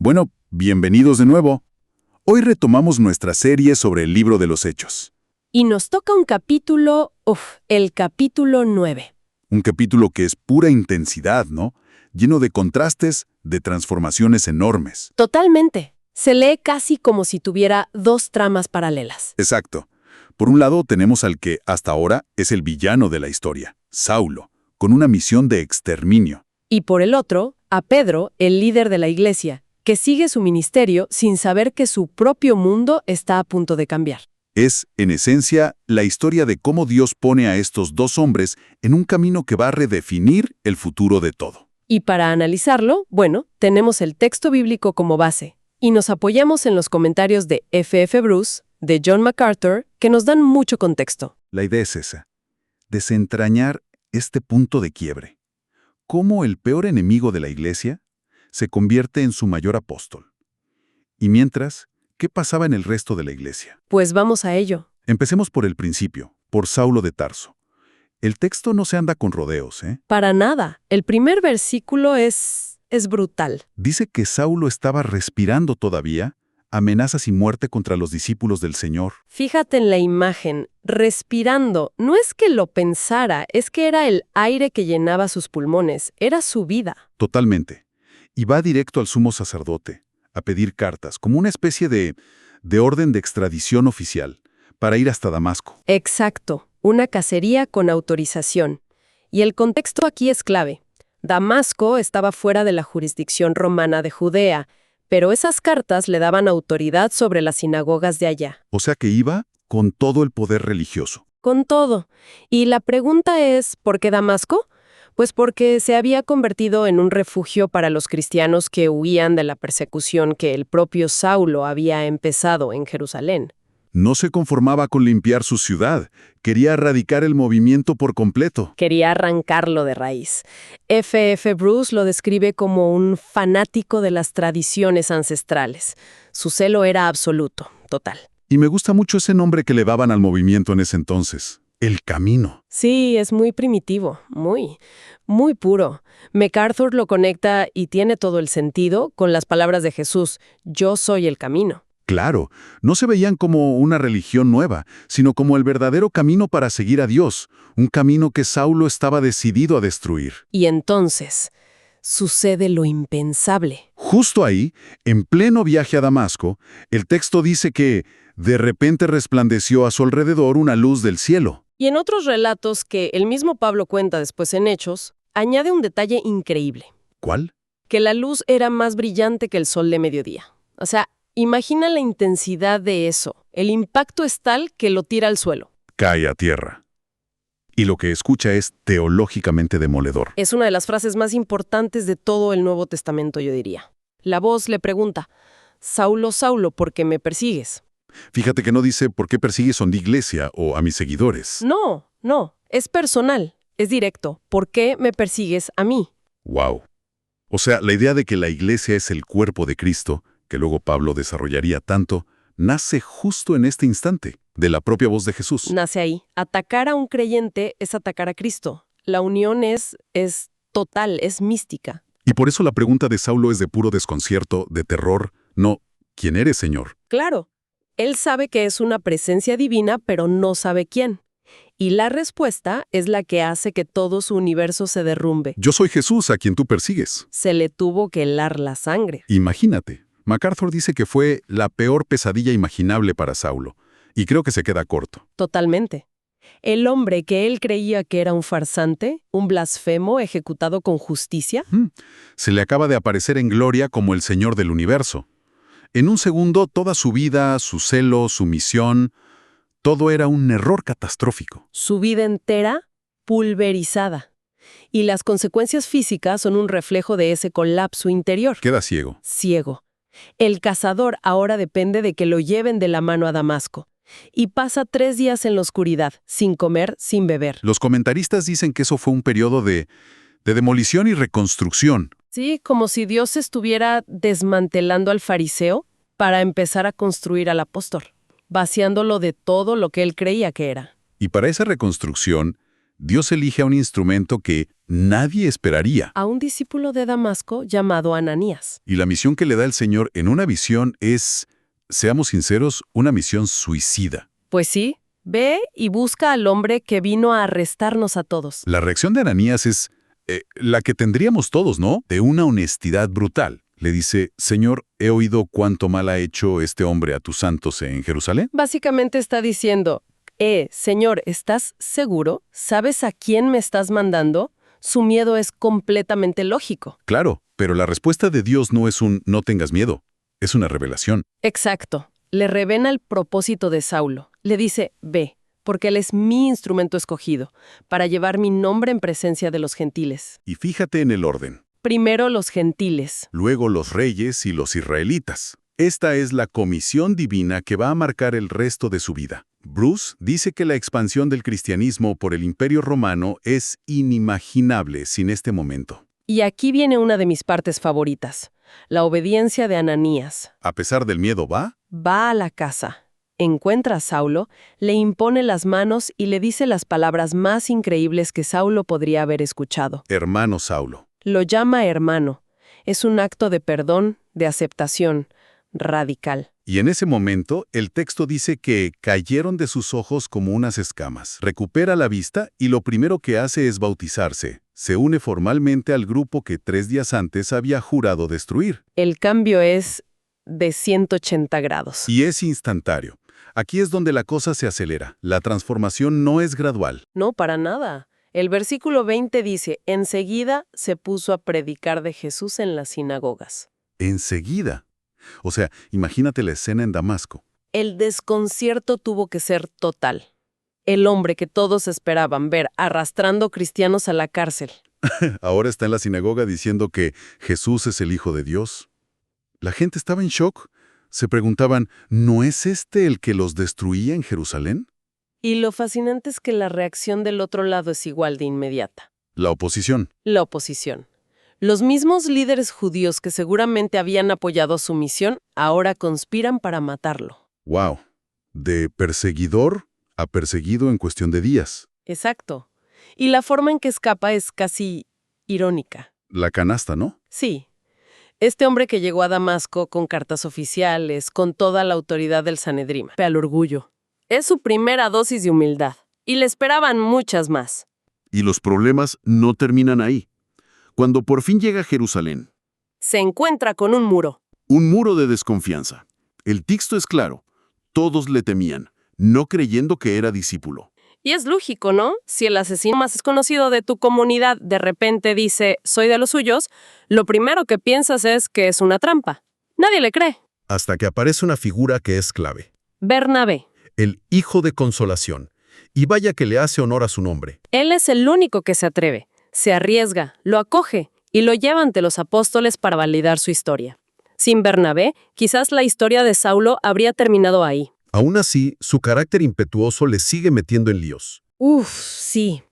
Bueno, bienvenidos de nuevo. Hoy retomamos nuestra serie sobre el libro de los Hechos. Y nos toca un capítulo, el capítulo 9. Un capítulo que es pura intensidad, ¿no? Lleno de contrastes, de transformaciones enormes. Totalmente. Se lee casi como si tuviera dos tramas paralelas. Exacto. Por un lado tenemos al que, hasta ahora, es el villano de la historia, Saulo, con una misión de exterminio. Y por el otro, a Pedro, el líder de la iglesia, que sigue su ministerio sin saber que su propio mundo está a punto de cambiar. Es, en esencia, la historia de cómo Dios pone a estos dos hombres en un camino que va a redefinir el futuro de todo. Y para analizarlo, tenemos el texto bíblico como base, y nos apoyamos en los comentarios de F.F. Bruce, de John MacArthur, que nos dan mucho contexto. La idea es esa, desentrañar este punto de quiebre. Cómo el peor enemigo de la Iglesia se convierte en su mayor apóstol. Y mientras, ¿qué pasaba en el resto de la Iglesia? Pues vamos a ello. Empecemos por el principio, por Saulo de Tarso. El texto no se anda con rodeos, ¿eh? Para nada. El primer versículo es brutal. Dice que Saulo estaba respirando todavía amenazas y muerte contra los discípulos del Señor. Fíjate en la imagen, respirando. No es que lo pensara, es que era el aire que llenaba sus pulmones, era su vida. Totalmente. Y va directo al sumo sacerdote, a pedir cartas, como una especie de orden de extradición oficial, para ir hasta Damasco. Exacto, una cacería con autorización. Y el contexto aquí es clave. Damasco estaba fuera de la jurisdicción romana de Judea, pero esas cartas le daban autoridad sobre las sinagogas de allá. O sea que iba con todo el poder religioso. Con todo. Y la pregunta es, ¿por qué Damasco? Pues porque se había convertido en un refugio para los cristianos que huían de la persecución que el propio Saulo había empezado en Jerusalén. No se conformaba con limpiar su ciudad, quería erradicar el movimiento por completo. Quería arrancarlo de raíz. F.F. Bruce lo describe como un fanático de las tradiciones ancestrales. Su celo era absoluto, total. Y me gusta mucho ese nombre que le daban al movimiento en ese entonces, el camino. Sí, es muy primitivo, muy puro. MacArthur lo conecta y tiene todo el sentido con las palabras de Jesús, yo soy el camino. Claro, no se veían como una religión nueva, sino como el verdadero camino para seguir a Dios, un camino que Saulo estaba decidido a destruir. Y entonces, sucede lo impensable. Justo ahí, en pleno viaje a Damasco, el texto dice que de repente resplandeció a su alrededor una luz del cielo. Y en otros relatos que el mismo Pablo cuenta después en Hechos, añade un detalle increíble. ¿Cuál? Que la luz era más brillante que el sol de mediodía. O sea, imagina la intensidad de eso. El impacto es tal que lo tira al suelo. Cae a tierra. Y lo que escucha es teológicamente demoledor. Es una de las frases más importantes de todo el Nuevo Testamento, yo diría. La voz le pregunta, Saulo, Saulo, ¿por qué me persigues? Fíjate que no dice ¿por qué persigues a mi iglesia o a mis seguidores? No, es personal, es directo. ¿Por qué me persigues a mí? Wow. O sea, la idea de que la iglesia es el cuerpo de Cristo, que luego Pablo desarrollaría tanto, nace justo en este instante, de la propia voz de Jesús. Nace ahí. Atacar a un creyente es atacar a Cristo. La unión es total, es mística. Y por eso la pregunta de Saulo es de puro desconcierto, de terror, no, ¿quién eres, Señor? Claro, él sabe que es una presencia divina, pero no sabe quién. Y la respuesta es la que hace que todo su universo se derrumbe. Yo soy Jesús a quien tú persigues. Se le tuvo que helar la sangre. Imagínate. MacArthur dice que fue la peor pesadilla imaginable para Saulo, y creo que se queda corto. Totalmente. El hombre que él creía que era un farsante, un blasfemo ejecutado con justicia. Se le acaba de aparecer en gloria como el Señor del universo. En un segundo, toda su vida, su celo, su misión, todo era un error catastrófico. Su vida entera pulverizada. Y las consecuencias físicas son un reflejo de ese colapso interior. Queda ciego. Ciego. El cazador ahora depende de que lo lleven de la mano a Damasco. Y pasa 3 días en la oscuridad, sin comer, sin beber. Los comentaristas dicen que eso fue un periodo de demolición y reconstrucción. Sí, como si Dios estuviera desmantelando al fariseo para empezar a construir al apóstol, vaciándolo de todo lo que él creía que era. Y para esa reconstrucción Dios elige a un instrumento que nadie esperaría. A un discípulo de Damasco llamado Ananías. Y la misión que le da el Señor en una visión es, seamos sinceros, una misión suicida. Pues sí, ve y busca al hombre que vino a arrestarnos a todos. La reacción de Ananías es la que tendríamos todos, ¿no? De una honestidad brutal. Le dice, Señor, he oído cuánto mal ha hecho este hombre a tus santos en Jerusalén. Básicamente está diciendo, Señor, ¿estás seguro? ¿Sabes a quién me estás mandando? Su miedo es completamente lógico. Claro, pero la respuesta de Dios no es un no tengas miedo, es una revelación. Exacto. Le revela el propósito de Saulo. Le dice, ve, porque él es mi instrumento escogido, para llevar mi nombre en presencia de los gentiles. Y fíjate en el orden. Primero los gentiles. Luego los reyes y los israelitas. Esta es la comisión divina que va a marcar el resto de su vida. Bruce dice que la expansión del cristianismo por el Imperio Romano es inimaginable sin este momento. Y aquí viene una de mis partes favoritas, la obediencia de Ananías. A pesar del miedo, ¿va? Va a la casa, encuentra a Saulo, le impone las manos y le dice las palabras más increíbles que Saulo podría haber escuchado. Hermano Saulo. Lo llama hermano. Es un acto de perdón, de aceptación, radical. Y en ese momento, el texto dice que cayeron de sus ojos como unas escamas. Recupera la vista y lo primero que hace es bautizarse. Se une formalmente al grupo que 3 días antes había jurado destruir. El cambio es de 180 grados. Y es instantáneo. Aquí es donde la cosa se acelera. La transformación no es gradual. No, para nada. El versículo 20 dice, enseguida se puso a predicar de Jesús en las sinagogas. Enseguida. O sea, imagínate la escena en Damasco. El desconcierto tuvo que ser total. El hombre que todos esperaban ver arrastrando cristianos a la cárcel. Ahora está en la sinagoga diciendo que Jesús es el Hijo de Dios. La gente estaba en shock. Se preguntaban, ¿no es este el que los destruía en Jerusalén? Y lo fascinante es que la reacción del otro lado es igual de inmediata. La oposición. La oposición. Los mismos líderes judíos que seguramente habían apoyado su misión ahora conspiran para matarlo. ¡Wow! De perseguidor a perseguido en cuestión de días. Exacto. Y la forma en que escapa es casi irónica. La canasta, ¿no? Sí. Este hombre que llegó a Damasco con cartas oficiales, con toda la autoridad del Sanedrim, al orgullo. Es su primera dosis de humildad. Y le esperaban muchas más. Y los problemas no terminan ahí. Cuando por fin llega a Jerusalén, Se encuentra con un muro. un muro de desconfianza. El texto es claro. Todos le temían, no creyendo que era discípulo. Y es lógico, ¿no? Si el asesino más desconocido de tu comunidad de repente dice, soy de los suyos, lo primero que piensas es que es una trampa. Nadie le cree. Hasta que aparece una figura que es clave, Bernabé. el Hijo de Consolación, y vaya que le hace honor a su nombre. Él es el único que se atreve, se arriesga, lo acoge y lo lleva ante los apóstoles para validar su historia. Sin Bernabé, quizás la historia de Saulo habría terminado ahí. Aún así, su carácter impetuoso le sigue metiendo en líos. Sí.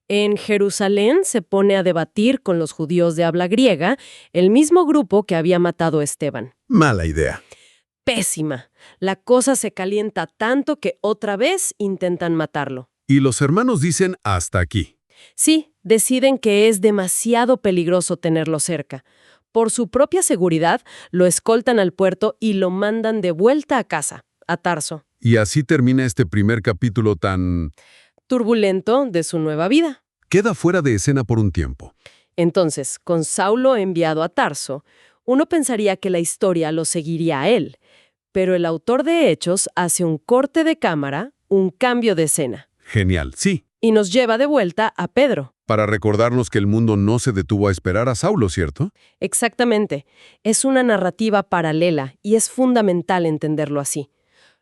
En Jerusalén se pone a debatir con los judíos de habla griega, el mismo grupo que había matado a Esteban. Mala idea. Pésima. La cosa se calienta tanto que otra vez intentan matarlo. Y los hermanos dicen hasta aquí. Sí, deciden que es demasiado peligroso tenerlo cerca. Por su propia seguridad, lo escoltan al puerto y lo mandan de vuelta a casa, a Tarso. Y así termina este primer capítulo tan... Turbulento de su nueva vida. Queda fuera de escena por un tiempo. Entonces, con Saulo enviado a Tarso, uno pensaría que la historia lo seguiría a él. Pero el autor de Hechos hace un corte de cámara, un cambio de escena. Genial, sí. Y nos lleva de vuelta a Pedro. Para recordarnos que el mundo no se detuvo a esperar a Saulo, ¿cierto? Exactamente. Es una narrativa paralela y es fundamental entenderlo así.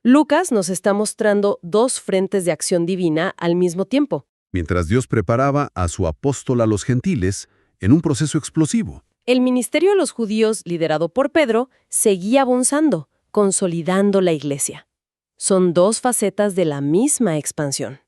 Lucas nos está mostrando 2 frentes de acción divina al mismo tiempo. Mientras Dios preparaba a su apóstol a los gentiles en un proceso explosivo. El ministerio de los judíos, liderado por Pedro, seguía avanzando, consolidando la iglesia. Son 2 facetas de la misma expansión.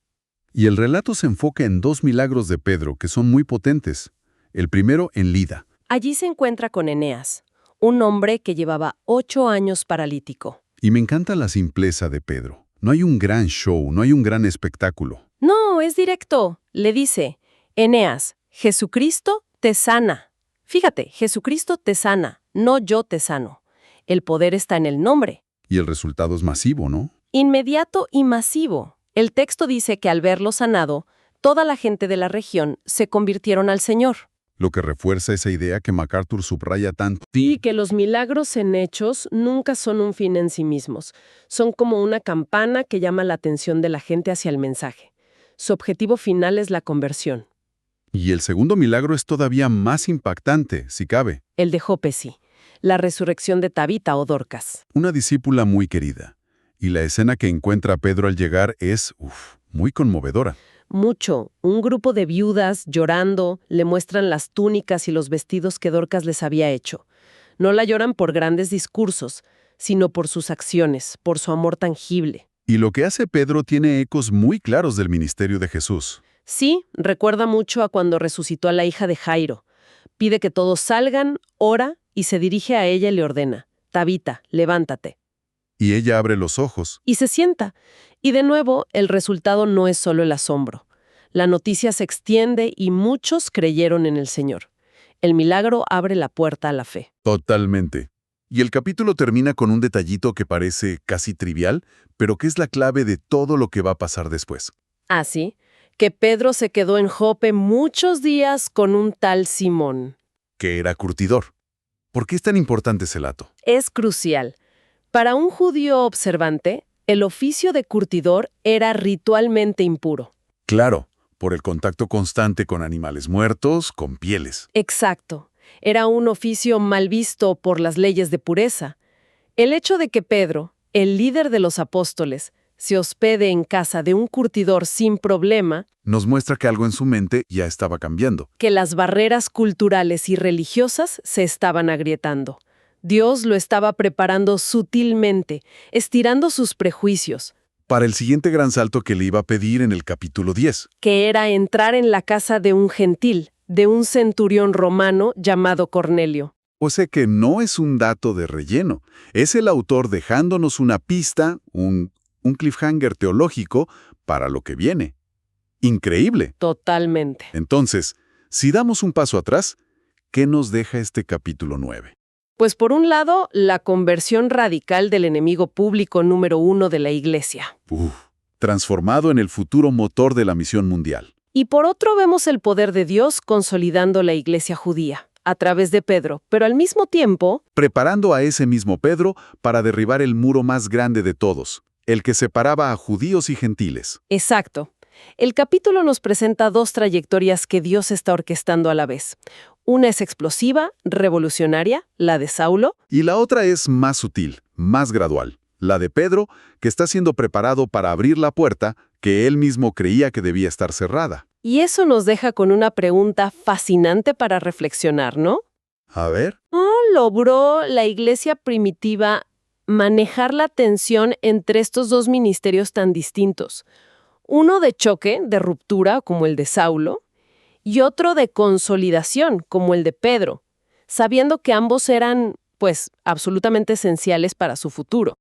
Y el relato se enfoca en 2 milagros de Pedro que son muy potentes. El primero en Lida. Allí se encuentra con Eneas, un hombre que llevaba 8 años paralítico. Y me encanta la simpleza de Pedro. No hay un gran show, no hay un gran espectáculo. No, es directo. Le dice, Eneas, Jesucristo te sana. Fíjate, Jesucristo te sana, no yo te sano. El poder está en el nombre. Y el resultado es masivo, ¿no? Inmediato y masivo. El texto dice que al verlo sanado, toda la gente de la región se convirtieron al Señor. Lo que refuerza esa idea que MacArthur subraya tanto. Y que los milagros en hechos nunca son un fin en sí mismos. Son como una campana que llama la atención de la gente hacia el mensaje. Su objetivo final es la conversión. Y el segundo milagro es todavía más impactante, si cabe. El de Jope sí. La resurrección de Tabita o Dorcas. Una discípula muy querida. Y la escena que encuentra Pedro al llegar es, muy conmovedora. Mucho. Un grupo de viudas, llorando, le muestran las túnicas y los vestidos que Dorcas les había hecho. No la lloran por grandes discursos, sino por sus acciones, por su amor tangible. Y lo que hace Pedro tiene ecos muy claros del ministerio de Jesús. Sí, recuerda mucho a cuando resucitó a la hija de Jairo. Pide que todos salgan, ora y se dirige a ella y le ordena, Tabita, levántate. Y ella abre los ojos. Y se sienta. Y de nuevo, el resultado no es solo el asombro. La noticia se extiende y muchos creyeron en el Señor. El milagro abre la puerta a la fe. Totalmente. Y el capítulo termina con un detallito que parece casi trivial, pero que es la clave de todo lo que va a pasar después. Así que Pedro se quedó en Jope muchos días con un tal Simón. Que era curtidor. ¿Por qué es tan importante ese dato? Es crucial. Para un judío observante, el oficio de curtidor era ritualmente impuro. Claro, por el contacto constante con animales muertos, con pieles. Exacto. Era un oficio mal visto por las leyes de pureza. El hecho de que Pedro, el líder de los apóstoles, se hospede en casa de un curtidor sin problema, Nos muestra que algo en su mente ya estaba cambiando. que las barreras culturales y religiosas se estaban agrietando. Dios lo estaba preparando sutilmente, estirando sus prejuicios, Para el siguiente gran salto que le iba a pedir en el capítulo 10. que era entrar en la casa de un gentil, de un centurión romano llamado Cornelio. O sea que no es un dato de relleno. Es el autor dejándonos una pista, un cliffhanger teológico para lo que viene. Increíble. Totalmente. Entonces, si damos un paso atrás, ¿qué nos deja este capítulo 9? Pues por un lado, la conversión radical del enemigo público número 1 de la Iglesia. Transformado en el futuro motor de la misión mundial. Y por otro vemos el poder de Dios consolidando la Iglesia judía, a través de Pedro, pero al mismo tiempo, Preparando a ese mismo Pedro para derribar el muro más grande de todos, el que separaba a judíos y gentiles. exacto. El capítulo nos presenta dos trayectorias que Dios está orquestando a la vez. Una es explosiva, revolucionaria, la de Saulo, Y la otra es más sutil, más gradual. La de Pedro, que está siendo preparado para abrir la puerta que él mismo creía que debía estar cerrada. y eso nos deja con una pregunta fascinante para reflexionar, ¿no? A ver. ¿Cómo logró la iglesia primitiva manejar la tensión entre estos dos ministerios tan distintos? Uno de choque, de ruptura, como el de Saulo, y otro de consolidación, como el de Pedro, sabiendo que ambos eran, pues, absolutamente esenciales para su futuro.